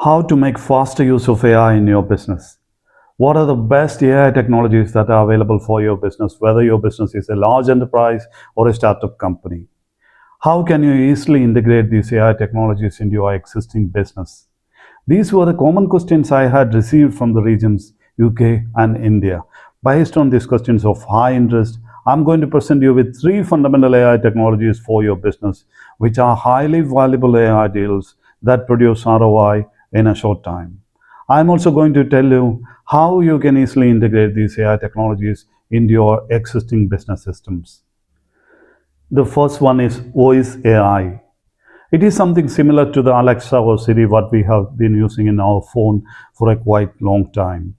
How to make faster use of AI in your business. What are the best AI technologies that are available for your business, whether your business is a large enterprise or a startup company? How can you easily integrate these AI technologies into your existing business? These were the common questions I had received from the regions UK and India. Based on these questions of high interest, I'm going to present you with three fundamental AI technologies for your business, which are highly valuable AI deals that produce ROI in a short time. I'm also going to tell you how you can easily integrate these AI technologies into your existing business systems. The first one is voice AI. It is something similar to the Alexa or Siri, what we have been using in our phone for a quite long time.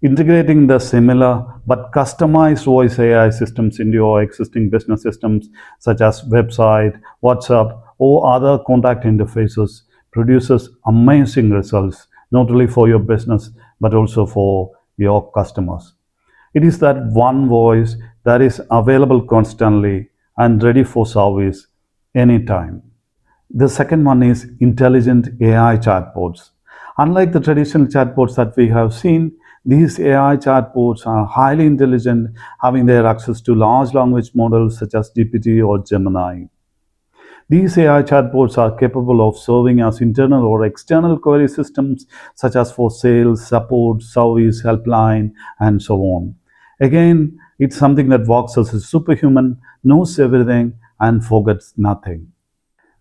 Integrating the similar but customized voice AI systems into your existing business systems, such as website, WhatsApp, or other contact interfaces, produces amazing results, not only for your business but also for your customers. It is that one voice that is available constantly and ready for service anytime. The second one is intelligent AI chatbots. Unlike the traditional chatbots that we have seen, these AI chatbots are highly intelligent, having their access to large language models such as GPT or Gemini. These AI chatbots are capable of serving as internal or external query systems such as for sales, support, service, helpline, and so on. Again, it's something that works as a superhuman, knows everything, and forgets nothing.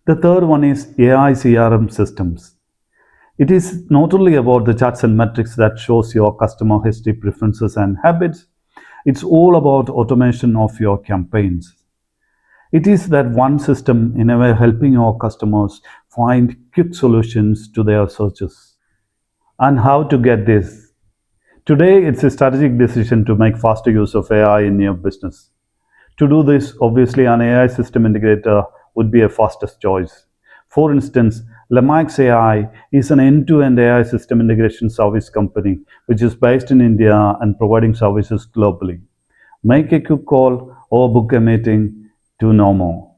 The third one is AI CRM Systems. It is not only about the charts and metrics that shows your customer history, preferences, and habits. It's all about automation of your campaigns. It is that one system in a way helping your customers find quick solutions to their searches. And how to get this? Today, it's a strategic decision to make faster use of AI in your business. To do this, obviously, an AI system integrator would be a fastest choice. For instance, Lemax AI is an end-to-end AI system integration service company which is based in India and providing services globally. Make a quick call or book a meeting to know more.